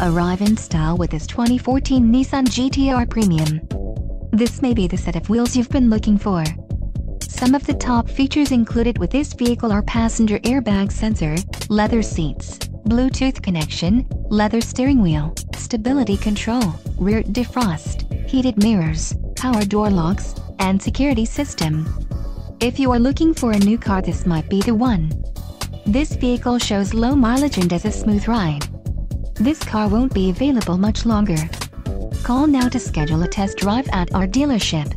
Arrive in style with this 2014 Nissan GT-R Premium. This may be the set of wheels you've been looking for. Some of the top features included with this vehicle are passenger airbag sensor, leather seats, Bluetooth connection, leather steering wheel, stability control, rear defrost, heated mirrors, power door locks, and security system. If you are looking for a new car, this might be the one. This vehicle shows low mileage and has a smooth ride. This car won't be available much longer. Call now to schedule a test drive at our dealership.